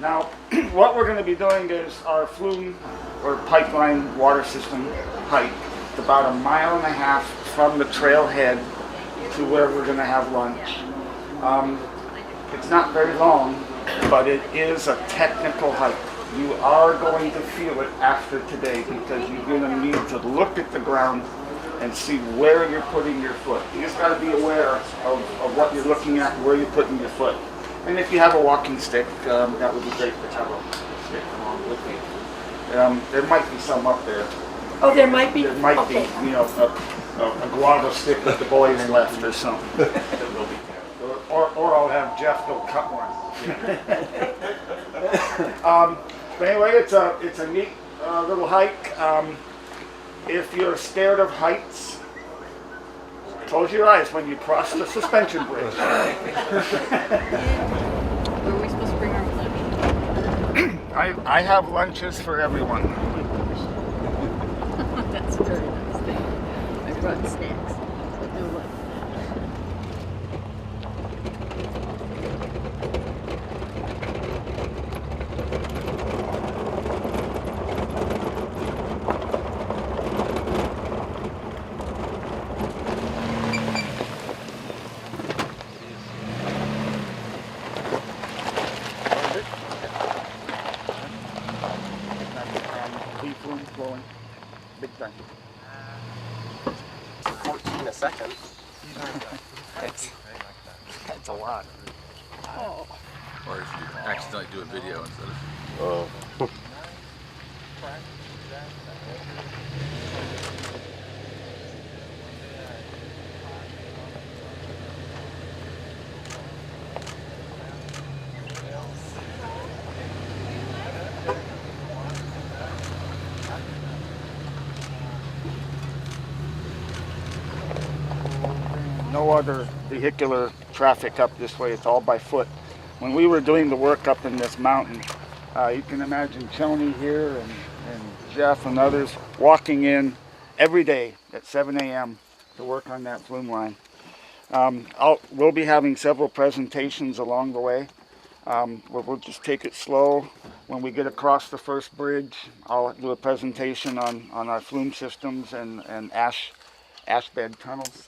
Now, what we're going to be doing is our flume or pipeline water system height. It's about 1.5 miles from the trailhead to where we're going to have lunch. It's not very long, but it is a technical hike. You are going to feel it after today because you're going to need to look at the ground and see where you're putting your foot. You just got to be aware of what you're looking at, where you're putting your foot. And if you have a walking stick, that would be great to have a stick along with you. There might be some up there. Oh, there might be? There might be, you know, a guava stick that the boys left or something. Or I'll have Jeff go cut one. But anyway, it's a neat little hike. If you're scared of heights, close your eyes when you cross the suspension bridge. Were we supposed to bring our lunch? I have lunches for everyone. That's very nice thing. I brought snacks. But no lunch. Blowing big time. 14 a second. That's a lot. Oh. Or if you accidentally do a video instead of... Oh. No other vehicular traffic up this way. It's all by foot. When we were doing the work up in this mountain, you can imagine Tony here and Jeff and others walking in every day at 7 a.m. to work on that flume line. We'll be having several presentations along the way. We'll just take it slow. When we get across the first bridge, I'll do a presentation on our flume systems and ash bed tunnels.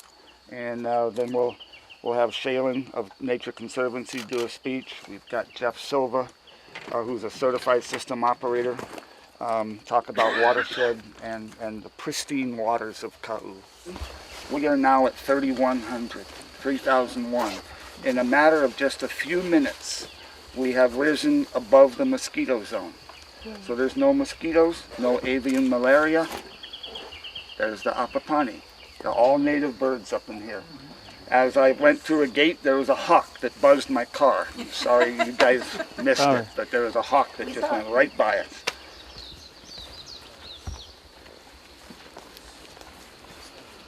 And then we'll have Shaylin of Nature Conservancy do a speech. We've got Jeff Silva, who's a certified system operator, talk about watershed and the pristine waters of Kaʻu. We are now at 3001. In a matter of just a few minutes, we have risen above the mosquito zone. So there's no mosquitoes, no avian malaria. There's the apapani. They're all native birds up in here. As I went through a gate, there was a hawk that buzzed my car. I'm sorry you guys missed it, but there was a hawk that just went right by us.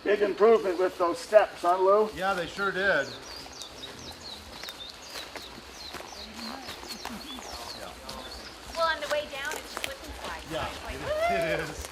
Big improvement with those steps, huh, Lou? Yeah, they sure did. Well, on the way down, it's slip and slide. Yeah, it is.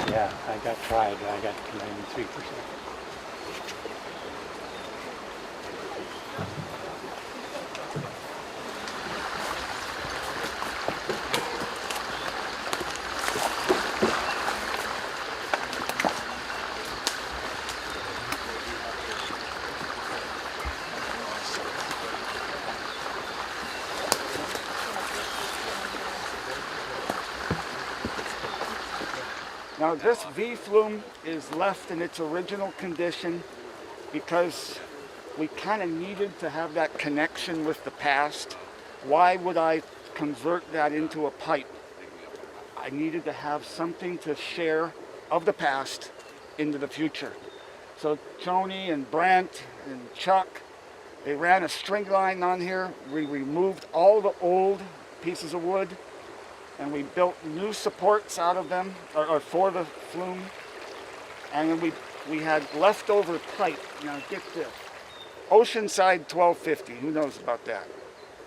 Yeah, I got tried. I got 93%. Now this V flume is left in its original condition because we kind of needed to have that connection with the past. Why would I convert that into a pipe? I needed to have something to share of the past into the future. So Tony and Brent and Chuck, they ran a string line on here. We removed all the old pieces of wood and we built new supports out of them, or for the flume. And then we had leftover pipe. Now get this. Oceanside 1250, who knows about that?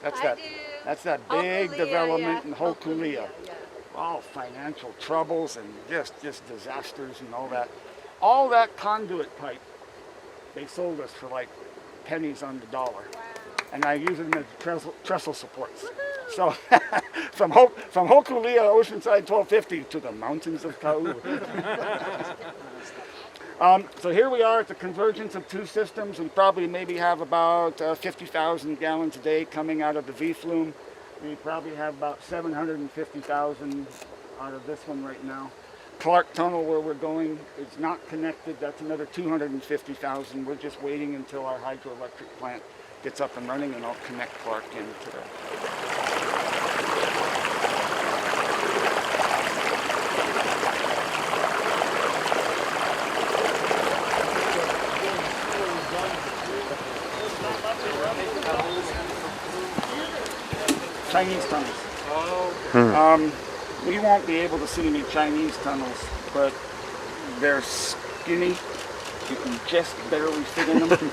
That's I do. That's that big Hokulea, development yeah. in Hokulea. Yeah. All financial troubles and just disasters and all that. All that conduit pipe, they sold us for like pennies on the dollar. And I use them as trestle supports. So from Hokulea, Oceanside 1250 to the mountains of Kaʻu. So here we are at the convergence of two systems. We probably maybe have about 50,000 gallons a day coming out of the V flume. We probably have about 750,000 out of this one right now. Clark Tunnel, where we're going, is not connected. That's another 250,000. We're just waiting until our hydroelectric plant gets up and running, and I'll connect Clark into the. Chinese tunnels. We won't be able to see any Chinese tunnels, but they're skinny. You can just barely fit in them.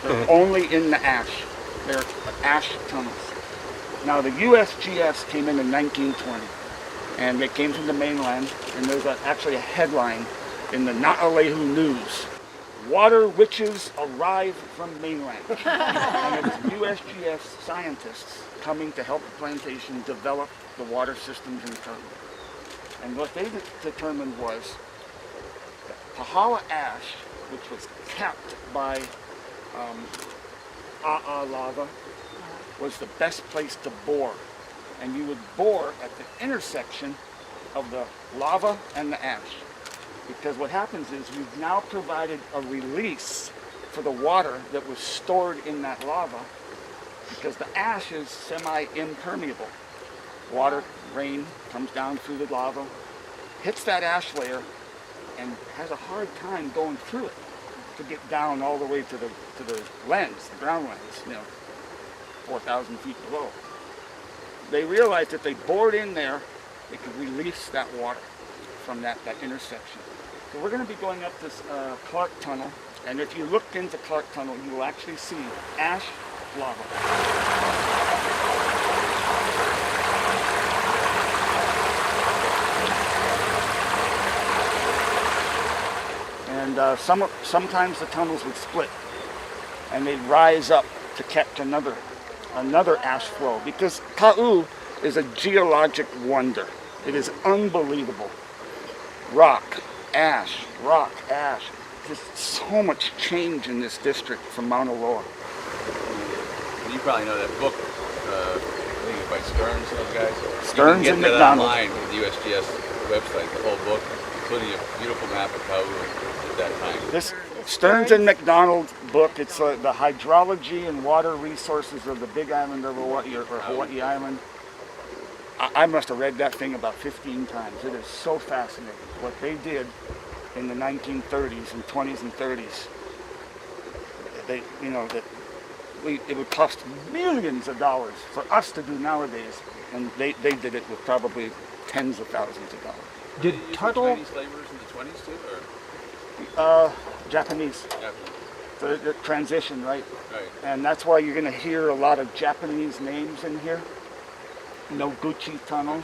They're only in the ash. They're ash tunnels. Now the USGS came in 1920, and they came from the mainland, and there's actually a headline in the Na'alehu News. Water witches arrive from mainland. And it was USGS scientists coming to help the plantation develop the water systems in Kaʻu. And what they determined was that Pahala ash, which was capped by lava, was the best place to bore. And you would bore at the intersection of the lava and the ash. Because what happens is you've now provided a release for the water that was stored in that lava, because the ash is semi-impermeable. Water, rain comes down through the lava, hits that ash layer, and has a hard time going through it to get down all the way to the lens, the ground lens, 4,000 feet below. They realized that they bored in there, they could release that water from that intersection. So we're going to be going up this Clark Tunnel, and if you look into Clark Tunnel, you will actually see ash lava. And sometimes the tunnels would split, and they'd rise up to catch another ash flow, because Kaʻu is a geologic wonder. It is unbelievable. Rock, ash, just so much change in this district from Mauna Loa. You probably know that book, I think it's by Stearns, those guys. Stearns and McDonald. Online with the USGS website, the whole book, including a beautiful map of Kaʻu at that time. This Stearns and McDonald book, it's the hydrology and water resources of the Big Island of Hawaii, or Hawaii Island. I must have read that thing about 15 times. It is so fascinating what they did in the 1930s and 20s and 30s. It would cost millions of dollars for us to do nowadays, and they did it with probably tens of thousands of dollars. Did Tuttle? Chinese laborers in the 20s too, or? Japanese. Japanese. So the transition, right? Right. And that's why you're going to hear a lot of Japanese names in here. Noguchi Tunnel,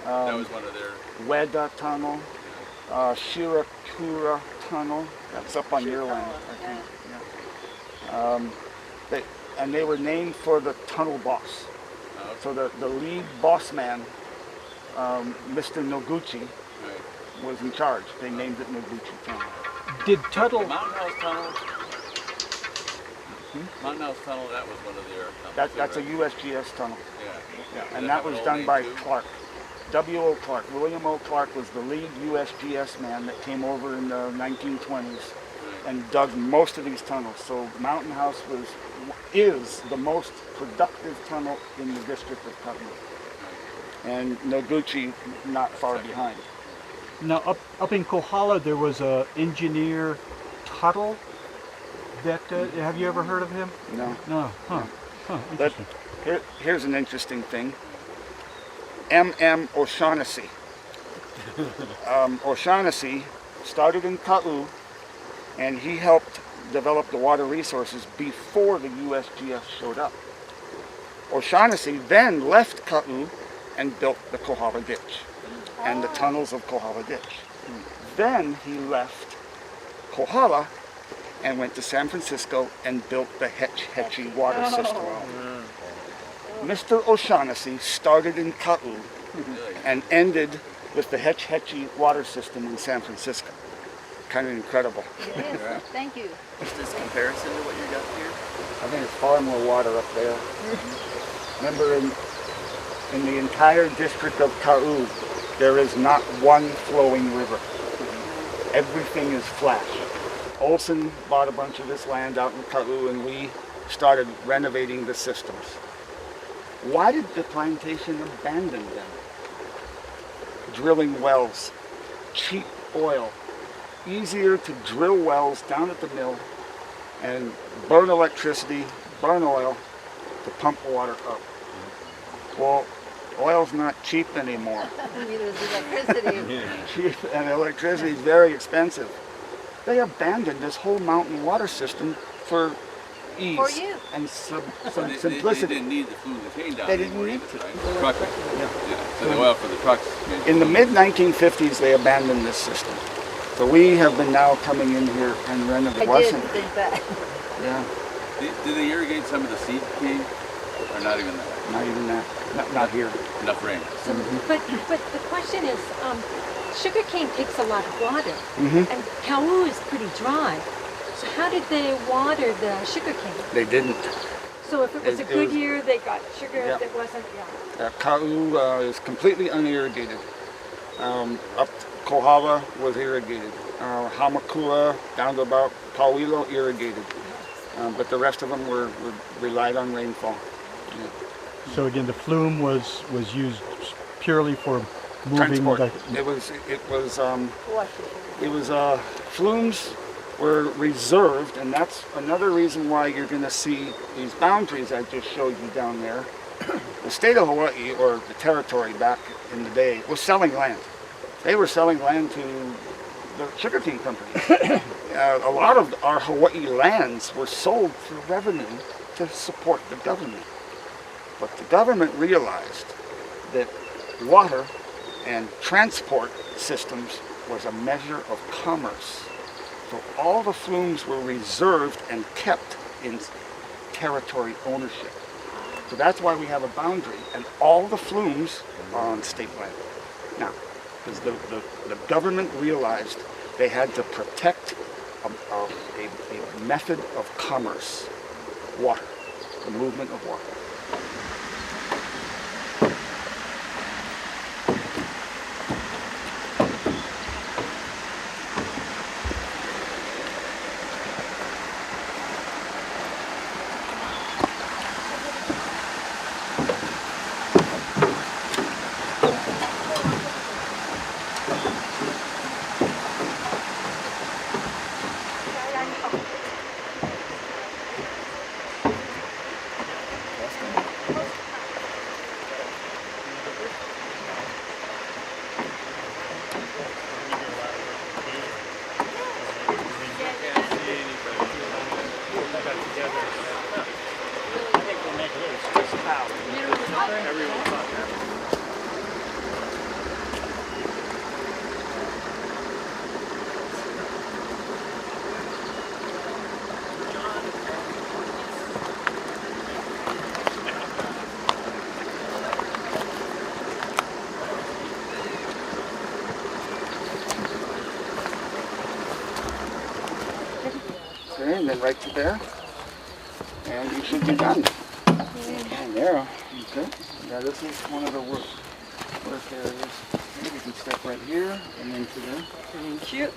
That was one of their. Ueda Tunnel, Shirakura Tunnel. That's up on your land, I think. Yeah. And they were named for the tunnel boss. Oh, okay. So the lead boss man, Mr. Noguchi, Right. was in charge. They named it Noguchi Tunnel. Did Tuttle? The Mountain House Tunnel. Mountain House Tunnel. That was one of their tunnels. That's a right? USGS tunnel. Yeah. Yeah, Does and that that have an was old done name by too? Clark. W.O. Clark. William O. Clark was the lead USGS man that came over in the 1920s and dug most of these tunnels. So Mountain House is the most productive tunnel in the district of Kaʻu. And Noguchi not far behind. Now, up in Kohala, there was a engineer, Tuttle. That have you ever heard of him? No. No. Huh. Huh. But Interesting. here's an interesting thing. M.M. O'Shaughnessy. O'Shaughnessy started in Kaʻu, and he helped develop the water resources before the USGS showed up. O'Shaughnessy then left Kaʻu and built the Kohala Ditch and the tunnels of Kohala Ditch. Then he left Kohala and went to San Francisco and built the Hetch Hetchy water system. Mr. O'Shaughnessy started in Kaʻu and ended with the Hetch Hetchy water system in San Francisco. Kind of incredible. It is. Thank you. Is this comparison to what you got here? I think it's far more water up there. Remember, in the entire district of Kaʻu, there is not one flowing river. Everything is flat. Olson bought a bunch of this land out in Kaʻu, and we started renovating the systems. Why did the plantation abandon them? Drilling wells, cheap oil, easier to drill wells down at the mill and burn electricity, burn oil to pump water up. Well, oil's not cheap anymore. Neither is electricity. Cheap, and electricity is very expensive. They abandoned this whole mountain water system for ease For you. and They simplicity. didn't need the food that came down. They didn't anymore need either, to. right? Trucking. Yeah. So the oil for the trucks. made In the food. mid-1950s, they abandoned this system. So we have been now coming in here and I renovating. did think that. Yeah, Did they irrigate some of the seed cane? Or not even that? not even that. Not here. Enough rain. So, but the question is, sugarcane takes a lot of water, Mhm. and Kaʻu is pretty dry. So how did they water the sugarcane? They didn't. So if it was a It good was- year, they got sugar. Yeah. If it wasn't, yeah. Kaʻu is completely unirrigated. Up Kohala was irrigated. Hamakua down to about Pauilo irrigated. But the rest of them relied on rainfall. So again, the flume was used purely for moving. Transport. The, It was flumes were reserved, and that's another reason why you're going to see these boundaries I just showed you down there. The state of Hawaii, or the territory back in the day, was selling land. They were selling land to the sugarcane companies. A lot of our Hawaii lands were sold for revenue to support the government. But the government realized that water and transport systems was a measure of commerce. So all the flumes were reserved and kept in territory ownership. So that's why we have a boundary, and all the flumes are on state land. Now, because the government realized they had to protect a method of commerce, water, the movement of water. Okay, and then right to there. And you should be done. And there. Okay. Now this is one of the work areas. Maybe we can step right here and into there. Thank you.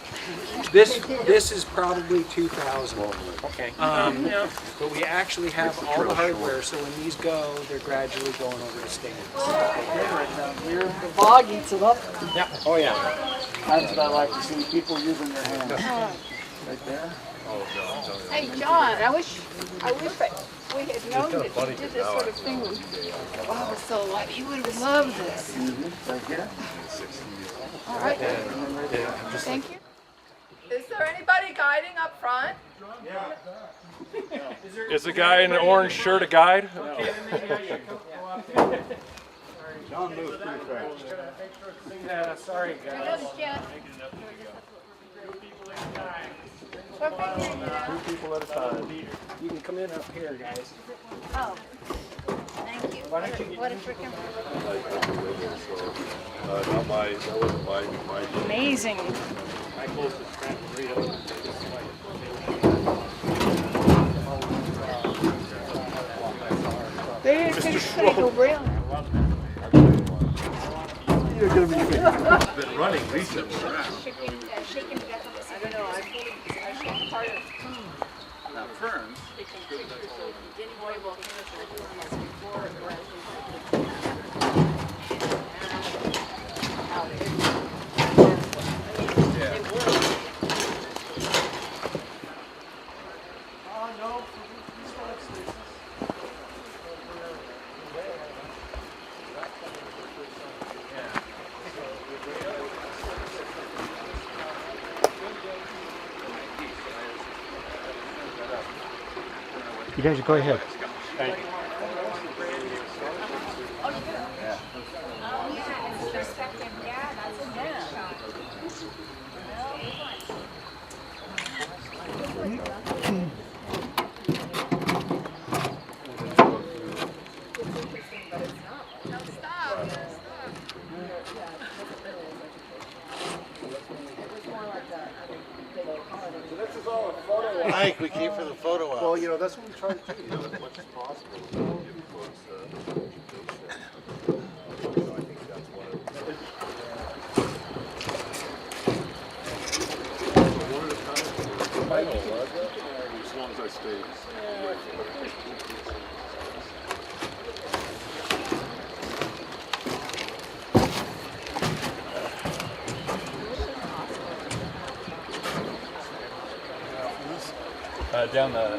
This is probably 2,000. Okay. But we actually have all the hardware, so when these go, they're gradually going over to stands. Right down here. The bog eats it up. Yeah. Oh yeah. That's what I like to see, people using their hands. Right there. Hey, John, I wish that we had known that you did this sort of thing when Bob was still alive. He would have loved this. Right here. All right. Thank you. Is there anybody guiding up front? Is the guy in the orange shirt a guide? John moves pretty fast. Yeah, sorry guys. Jen. Two people at a time. You can come in up here, guys. Oh, thank you. What a freaking That wasn't my. amazing. They didn't go real. Been running recently. Shaking to death on the I don't know. I should part of Now, ferns, You guys go ahead. Mike, we came for the photo op. Well, you know, that's what we try to do, you know, as much as possible. As long as I stay. down that way.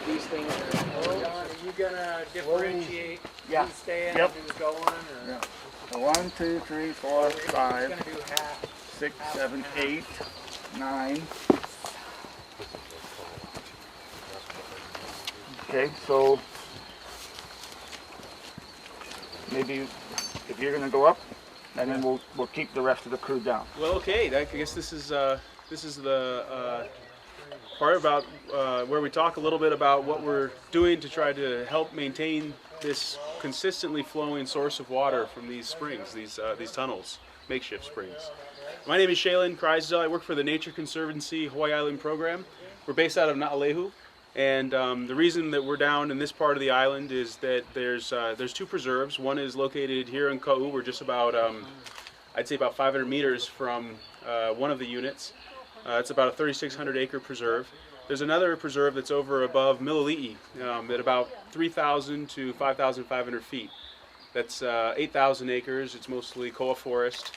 These things are, John, are you gonna differentiate who's staying and who's going? Or? So 1, 2, 3, 4, He's 5, gonna do half. 6, 7, 8, 9. Okay, so maybe if you're gonna go up, and then we'll keep the rest of the crew down. Well, okay. I guess this is the part about where we talk a little bit about what we're doing to try to help maintain this consistently flowing source of water from these springs, these tunnels, makeshift springs. My name is Shaylin Kreisel. I work for the Nature Conservancy Hawaii Island program. We're based out of Naʻalehu, and the reason that we're down in this part of the island is that there's two preserves. One is located here in Kaʻu. We're just about I'd say about 500 meters from one of the units. It's about a 3,600 acre preserve. There's another preserve that's over above Milili'i at about 3,000 to 5,500 feet. That's 8,000 acres. It's mostly koa forest.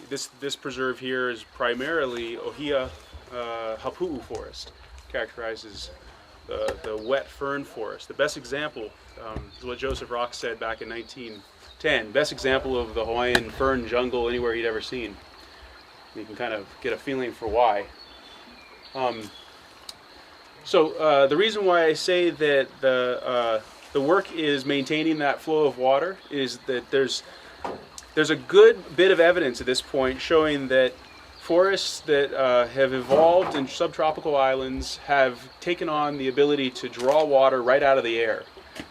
This preserve here is primarily ohia hapu'u forest, characterizes the wet fern forest. The best example is what Joseph Rock said back in 1910. Best example of the Hawaiian fern jungle anywhere he'd ever seen. You can kind of get a feeling for why. So the reason why I say that the work is maintaining that flow of water is that there's a good bit of evidence at this point showing that forests that have evolved in subtropical islands have taken on the ability to draw water right out of the air.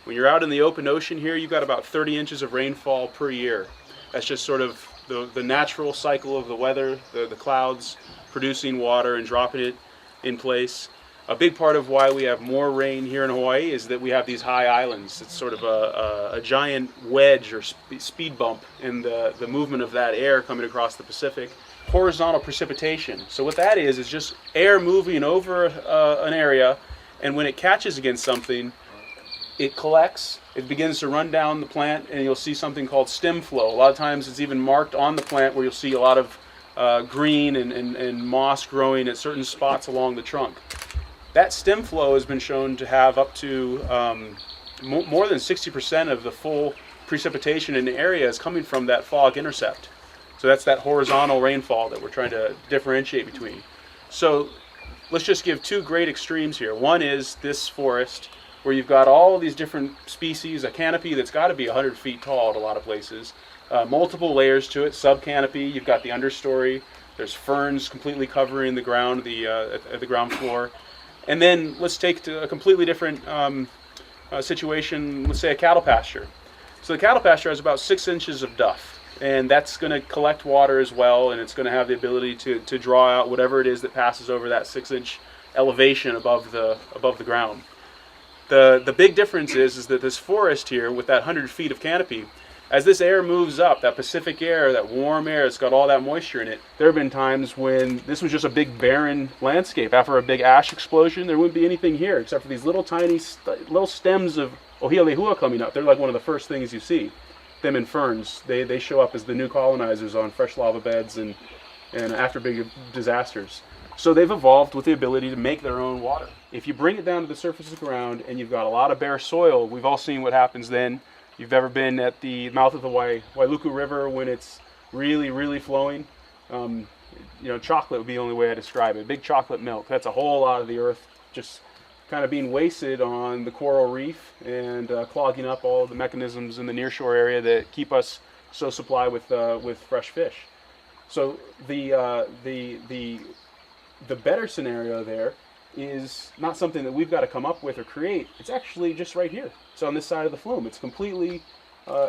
When you're out in the open ocean here, you've got about 30 inches of rainfall per year. That's just sort of the natural cycle of the weather, the clouds producing water and dropping it in place. A big part of why we have more rain here in Hawaii is that we have these high islands. It's sort of a giant wedge or speed bump in the movement of that air coming across the Pacific. Horizontal precipitation. So what that is just air moving over an area, and when it catches against something, it collects, it begins to run down the plant, and you'll see something called stem flow. A lot of times it's even marked on the plant where you'll see a lot of green and moss growing at certain spots along the trunk. That stem flow has been shown to have up to more than 60% of the full precipitation in the area is coming from that fog intercept. So that's that horizontal rainfall that we're trying to differentiate between. So let's just give two great extremes here. One is this forest where you've got all of these different species, a canopy that's got to be 100 feet tall at a lot of places, multiple layers to it, sub-canopy, you've got the understory, there's ferns completely covering the ground, at the ground floor. And then let's take to a completely different situation, let's say a cattle pasture. So the cattle pasture has about 6 inches of duff, and that's going to collect water as well, and it's going to have the ability to draw out whatever it is that passes over that 6-inch elevation above the ground. The big difference is that this forest here with that 100 feet of canopy, as this air moves up, that Pacific air, that warm air, it's got all that moisture in it. There have been times when this was just a big barren landscape. After a big ash explosion, there wouldn't be anything here except for these little tiny little stems of ohialehua coming up. They're like one of the first things you see. Them in ferns, they show up as the new colonizers on fresh lava beds and after big disasters. So they've evolved with the ability to make their own water. If you bring it down to the surface of the ground and you've got a lot of bare soil, we've all seen what happens then. You've ever been at the mouth of the Wailuku River when it's really, really flowing? Chocolate would be the only way I describe it. Big chocolate milk. That's a whole lot of the earth just kind of being wasted on the coral reef and clogging up all the mechanisms in the nearshore area that keep us so supplied with fresh fish. So the better scenario there is not something that we've got to come up with or create. It's actually just right here. It's on this side of the flume. It's completely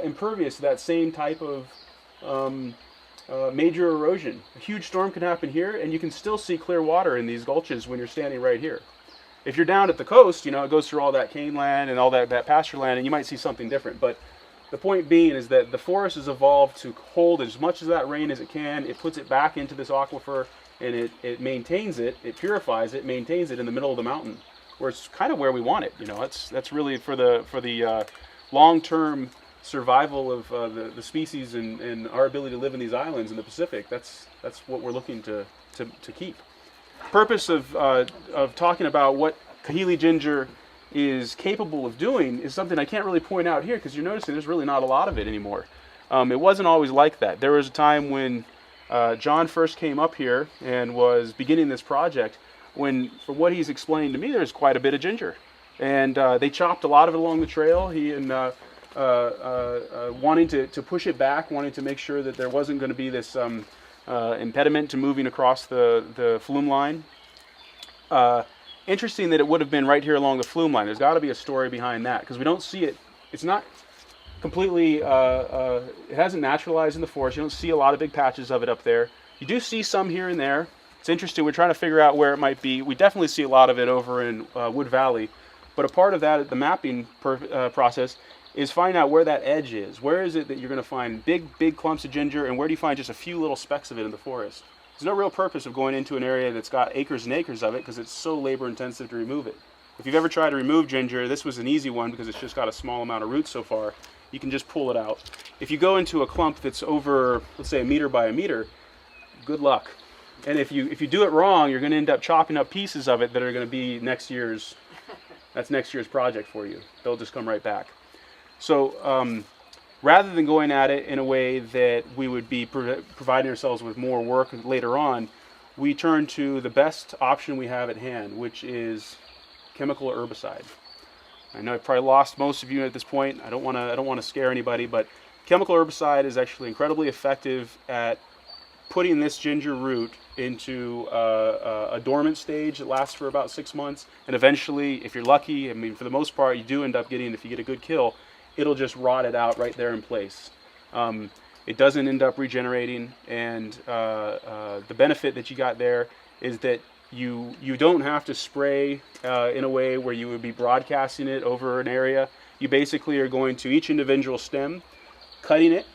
impervious to that same type of major erosion. A huge storm can happen here, and you can still see clear water in these gulches when you're standing right here. If you're down at the coast, it goes through all that cane land and all that pasture land, and you might see something different. But the point being is that the forest has evolved to hold as much of that rain as it can. It puts it back into this aquifer, and it maintains it, it purifies it, maintains it in the middle of the mountain, where it's kind of where we want it. That's really for the long-term survival of the species and our ability to live in these islands in the Pacific. That's what we're looking to keep. Purpose of talking about what Kahili ginger is capable of doing is something I can't really point out here because you're noticing there's really not a lot of it anymore. It wasn't always like that. There was a time when John first came up here and was beginning this project when, from what he's explained to me, there's quite a bit of ginger. And they chopped a lot of it along the trail. He and wanting to push it back, wanting to make sure that there wasn't going to be this impediment to moving across the flume line. Interesting that it would have been right here along the flume line. There's got to be a story behind that because we don't see it. It's not completely, it hasn't naturalized in the forest. You don't see a lot of big patches of it up there. You do see some here and there. It's interesting. We're trying to figure out where it might be. We definitely see a lot of it over in Wood Valley. But a part of that, the mapping process, is finding out where that edge is. Where is it that you're going to find big clumps of ginger, and where do you find just a few little specks of it in the forest? There's no real purpose of going into an area that's got acres and acres of it because it's so labor intensive to remove it. If you've ever tried to remove ginger, this was an easy one because it's just got a small amount of roots so far. You can just pull it out. If you go into a clump that's over, let's say, 1 meter by 1 meter, good luck. And if you do it wrong, you're going to end up chopping up pieces of it that are going to be next year's project for you. They'll just come right back. So rather than going at it in a way that we would be providing ourselves with more work later on, we turn to the best option we have at hand, which is chemical herbicide. I know I've probably lost most of you at this point. I don't want to scare anybody, but chemical herbicide is actually incredibly effective at putting this ginger root into a dormant stage that lasts for about 6 months, and eventually, if you're lucky, I mean, for the most part, you do end up getting, if you get a good kill, it'll just rot it out right there in place. It doesn't end up regenerating, and the benefit that you got there is that you don't have to spray in a way where you would be broadcasting it over an area. You basically are going to each individual stem, cutting it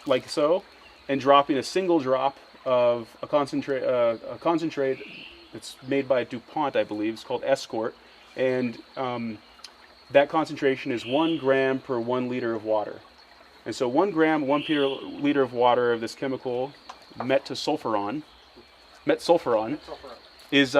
like so, and dropping a single drop of a concentrate that's made by DuPont, I believe. It's called Escort, and that concentration is 1 gram per 1 liter of water. And so 1 gram, 1 liter of water of this chemical, metsulfuron, is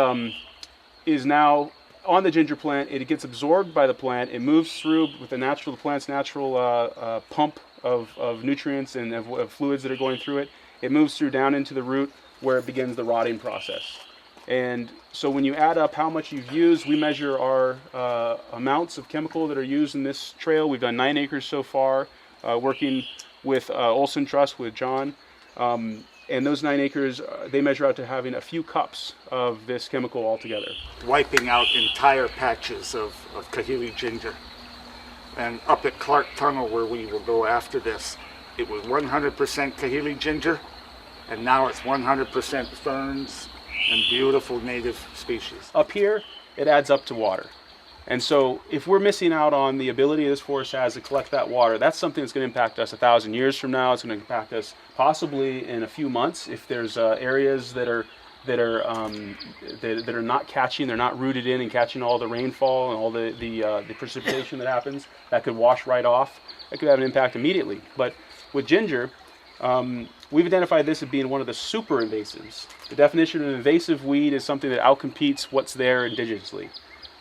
now on the ginger plant. It gets absorbed by the plant. It moves through with the plant's natural pump of nutrients and of fluids that are going through it. It moves through down into the root where it begins the rotting process. And so when you add up how much you've used, we measure our amounts of chemical that are used in this trail. We've done 9 acres so far, working with Olson Trust with John. And those 9 acres, they measure out to having a few cups of this chemical altogether. Wiping out entire patches of Kahili ginger. And up at Clark Tunnel, where we will go after this, it was 100% Kahili ginger, and now it's 100% ferns and beautiful native species. Up here, it adds up to water. And so if we're missing out on the ability this forest has to collect that water, that's something that's going to impact us 1,000 years from now. It's going to impact us possibly in a few months if there's areas that are not catching, they're not rooted in and catching all the rainfall and all the precipitation that happens. That could wash right off. That could have an impact immediately. But with ginger, we've identified this as being one of the super invasives. The definition of an invasive weed is something that outcompetes what's there indigenously.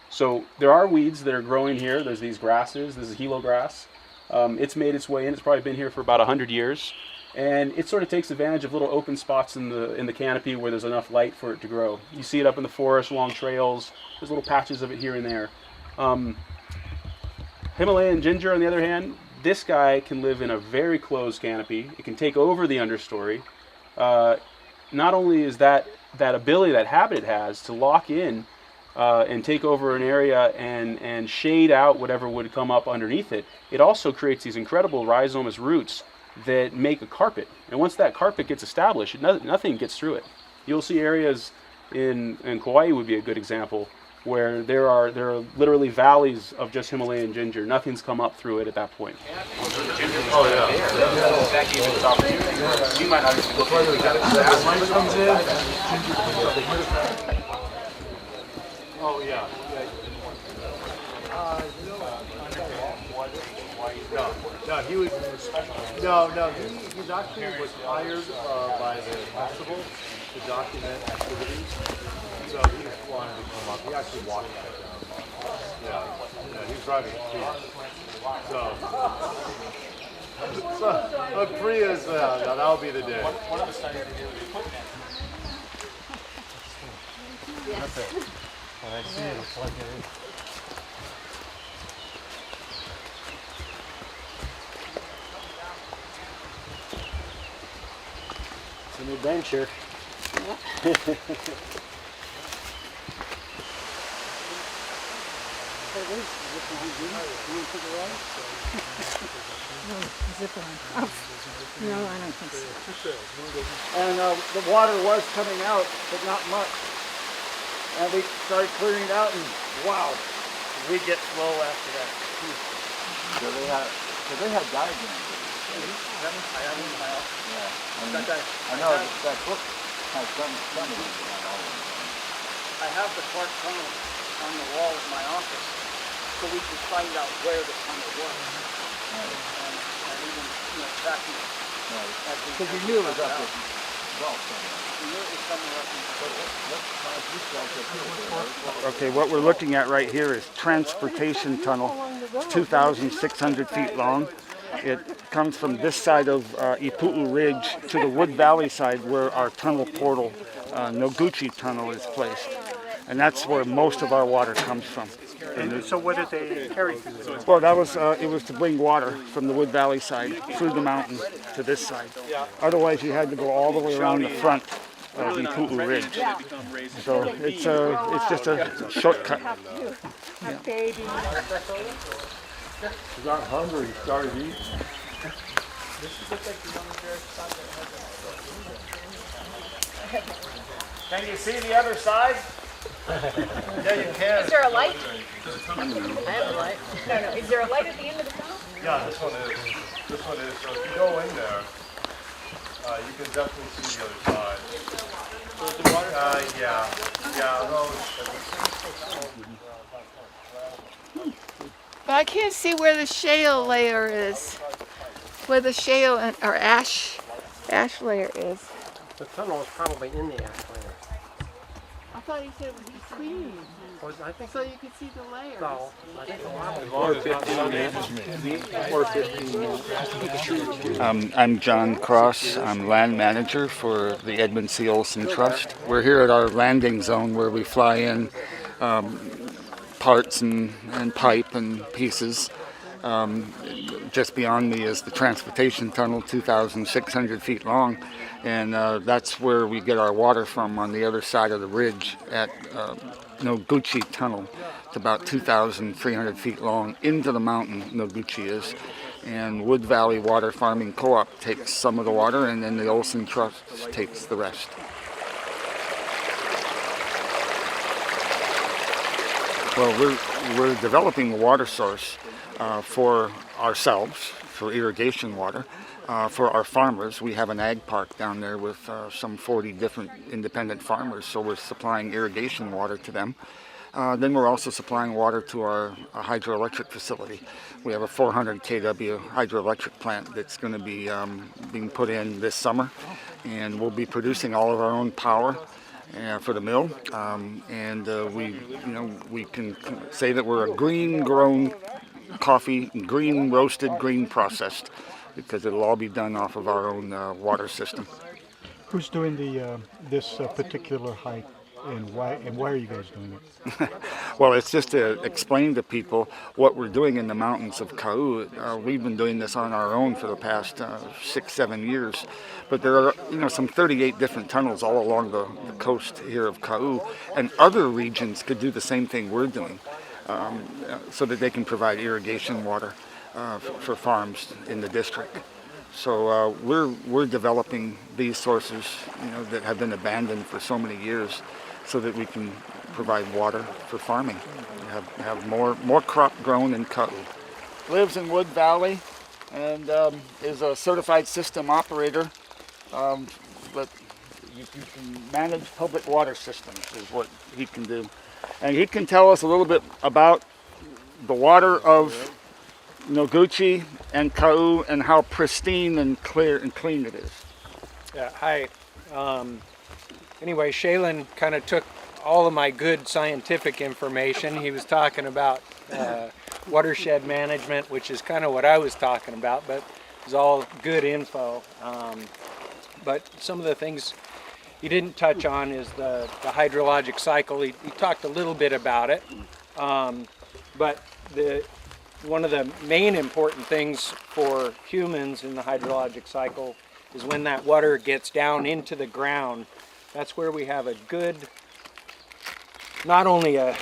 So there are weeds that are growing here. There's these grasses. This is hilo grass. It's made its way in. It's probably been here for about 100 years. And it sort of takes advantage of little open spots in the canopy where there's enough light for it to grow. You see it up in the forest, along trails. There's little patches of it here and there. Himalayan ginger, on the other hand, this guy can live in a very closed canopy. It can take over the understory. Not only is that ability, that habit it has to lock in and take over an area and shade out whatever would come up underneath it, it also creates these incredible rhizomatous roots that make a carpet. And once that carpet gets established, nothing gets through it. You'll see areas in Kauai would be a good example where there are literally valleys of just Himalayan ginger. Nothing's come up through it at that point. Oh, yeah. You might not even look at it. Oh, yeah. No, he was. No, he's actually was hired by the festival to document activities. So he wanted to come up. He actually walked that down. Yeah, he's driving a Prius. So a Prius, that'll be the day. When I see it, it's like it is. It's an adventure. No, I don't think so. And the water was coming out, but not much. And we started clearing it out, and wow, we get slow after that. So they had diagrams. I have one in my office. Yeah. I know that book has some of these. I have the Clark Tunnel on the wall of my office, so we can find out where the tunnel was. And even, tracking it. Because you knew it was up there. Okay, what we're looking at right here is transportation tunnel, 2,600 feet long. It comes from this side of Ipu'u Ridge to the Wood Valley side where our tunnel portal, Noguchi Tunnel, is placed. And that's where most of our water comes from. And so what did they carry through there? Well, that was it was to bring water from the Wood Valley side through the mountain to this side. Otherwise, you had to go all the way around the front of Ipu'u Ridge. So it's just a shortcut. Baby. He got hungry, he started eating. Can you see the other side? Yeah, you can. Is there a light? I have a light. No, no. Is there a light at the end of the tunnel? Yeah, this one is. This one is. So if you go in there, you can definitely see the other side. Yeah. Yeah. But I can't see where the shale layer is. Where the shale or ash layer is. The tunnel is probably in the ash layer. I thought he said it would be clean, I think so you could see the layers. so. I think a lot of it. I'm John Cross. I'm land manager for the Edmund C. Olson Trust. We're here at our landing zone where we fly in parts and pipe and pieces. Just beyond me is the transportation tunnel, 2,600 feet long, and that's where we get our water from on the other side of the ridge at Noguchi Tunnel. It's about 2,300 feet long into the mountain, Noguchi is. And Wood Valley Water Farming Co-op takes some of the water, and then the Olson Trust takes the rest. Well, we're developing a water source for ourselves, for irrigation water, for our farmers. We have an ag park down there with some 40 different independent farmers, so we're supplying irrigation water to them. Then we're also supplying water to our hydroelectric facility. We have a 400 kW hydroelectric plant that's going to be being put in this summer, and we'll be producing all of our own power for the mill, and we can say that we're a green-grown coffee, green roasted, green processed, because it'll all be done off of our own water system. Who's doing this particular hike, and why are you guys doing it? Well, it's just to explain to people what we're doing in the mountains of Kaʻu. We've been doing this on our own for the past 6-7 years, but there are some 38 different tunnels all along the coast here of Kaʻu, and other regions could do the same thing we're doing, so that they can provide irrigation water for farms in the district. So we're developing these sources, that have been abandoned for so many years, so that we can provide water for farming. Have more crop grown in Kaʻu. Lives in Wood Valley and is a certified system operator. But you can manage public water systems is what he can do. And he can tell us a little bit about the water of Noguchi and Kaʻu and how pristine and clear and clean it is. Yeah, hi. Anyway, Shaylin kind of took all of my good scientific information. He was talking about watershed management, which is kind of what I was talking about, but it was all good info. But some of the things he didn't touch on is the hydrologic cycle. He talked a little bit about it, but one of the main important things for humans in the hydrologic cycle is when that water gets down into the ground. That's where we have a good, not only a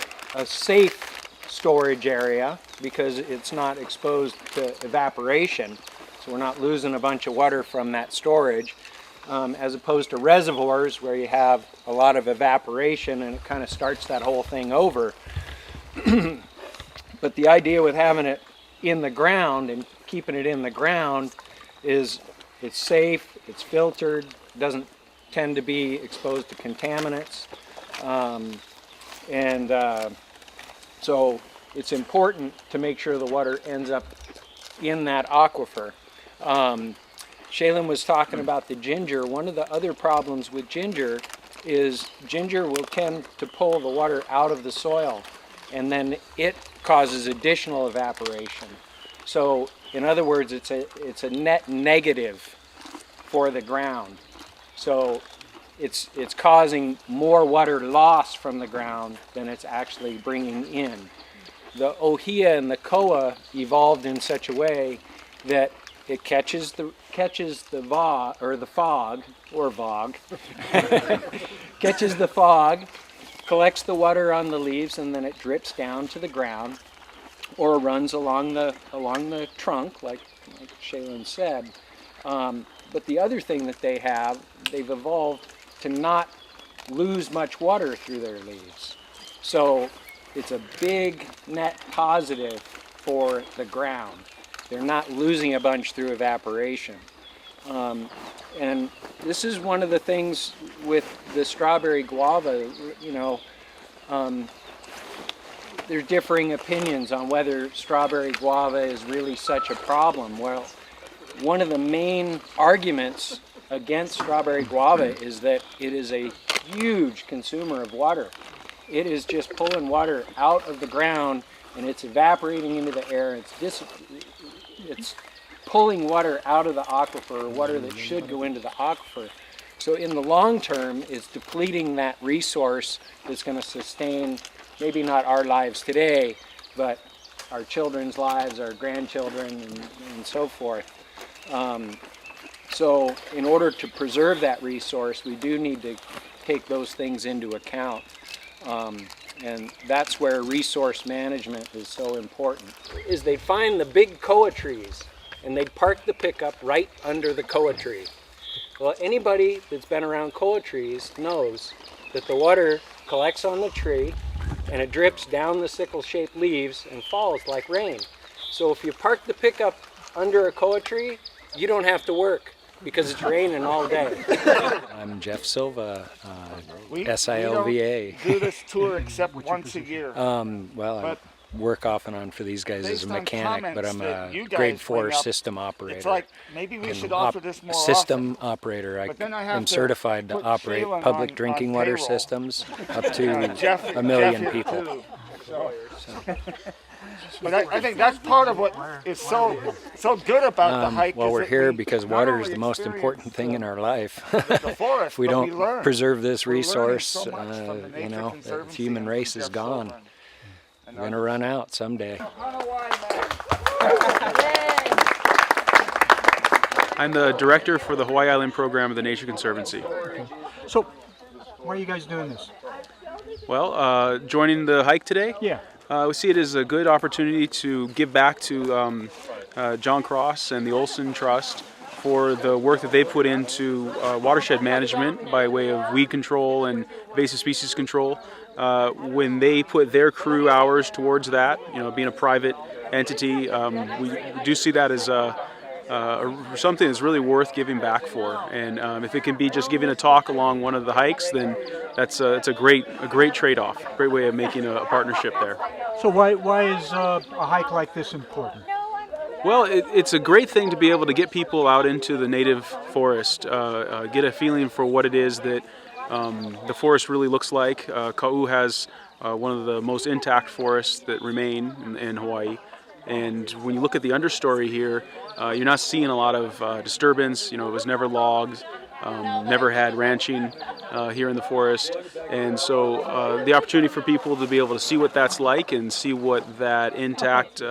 safe storage area, because it's not exposed to evaporation, so we're not losing a bunch of water from that storage, as opposed to reservoirs where you have a lot of evaporation and it kind of starts that whole thing over. But the idea with having it in the ground and keeping it in the ground is it's safe, it's filtered, doesn't tend to be exposed to contaminants, so it's important to make sure the water ends up in that aquifer. Shaylin was talking about the ginger. One of the other problems with ginger is ginger will tend to pull the water out of the soil, and then it causes additional evaporation. So in other words, it's a net negative for the ground. So it's causing more water loss from the ground than it's actually bringing in. The ohia and the koa evolved in such a way that it catches the fog, catches the fog, collects the water on the leaves, and then it drips down to the ground or runs along the trunk, like Shaylin said. But the other thing that they've evolved to not lose much water through their leaves. So it's a big net positive for the ground. They're not losing a bunch through evaporation. And this is one of the things with the strawberry guava, you know, there's differing opinions on whether strawberry guava is really such a problem. Well, one of the main arguments against strawberry guava is that it is a huge consumer of water. It is just pulling water out of the ground and it's evaporating into the air. It's pulling water out of the aquifer, water that should go into the aquifer. So in the long term, it's depleting that resource that's going to sustain maybe not our lives today, but our children's lives, our grandchildren, and so forth. So in order to preserve that resource, we do need to take those things into account. And that's where resource management is so important. Is they'd find the big koa trees and they'd park the pickup right under the koa tree. Well, anybody that's been around koa trees knows that the water collects on the tree and it drips down the sickle-shaped leaves and falls like rain. So if you park the pickup under a koa tree, you don't have to work because it's raining all day. I'm Jeff Silva, We SILVA. don't do this tour except once a year. Well, I work off and on for these guys as a mechanic, but I'm a grade 4 system operator. It's like, maybe we should offer this more system often. operator. I But then I have am to certified to put operate Shailen public on drinking water payroll. systems up to Jeff- a million Jeff here people. too. But I think that's part of what is so good about the hike. Well, is we're that here we because not water only is the most experience important thing in our life. the forest, If we but don't learn. preserve this We're learning resource, so much from the you Nature know, the Conservancy human and race is Jeff gone. Silver and We're going to run out someday. I'm the director for the Hawaii Island program of the Nature Conservancy. So, why are you guys doing this? Well, joining the hike today, Yeah. we see it as a good opportunity to give back to John Cross and the Olson Trust for the work that they put into watershed management by way of weed control and invasive species control. When they put their crew hours towards that, you know, being a private entity, we do see that as something that's really worth giving back for. And if it can be just giving a talk along one of the hikes, then it's a great trade-off, great way of making a partnership there. So why is a hike like this important? Well, it's a great thing to be able to get people out into the native forest, get a feeling for what it is that the forest really looks like. Kaʻu has one of the most intact forests that remain in Hawaii. And when you look at the understory here, you're not seeing a lot of disturbance. You know, it was never logged, never had ranching here in the forest. And so the opportunity for people to be able to see what that's like and see what that intact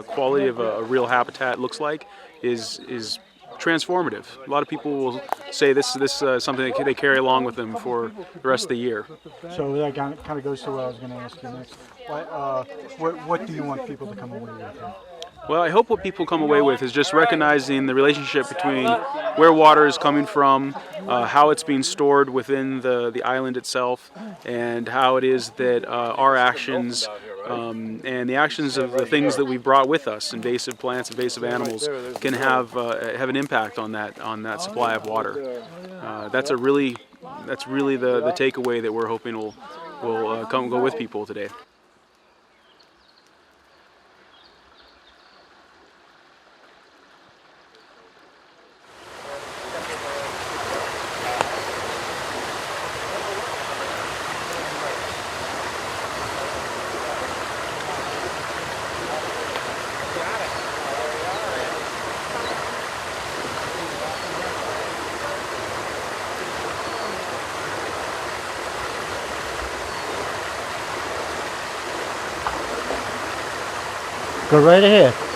quality of a real habitat looks like is transformative. A lot of people will say this is something that they carry along with them for the rest of the year. So that kind of goes to what I was going to ask you next. What do you want people to come away with? Well, I hope what people come away with is just recognizing the relationship between where water is coming from, how it's being stored within the island itself, and how it is that our actions and the actions of the things that we've brought with us, invasive plants, invasive animals, can have an impact on that supply of water. That's really the takeaway that we're hoping will go with people today. Go right ahead.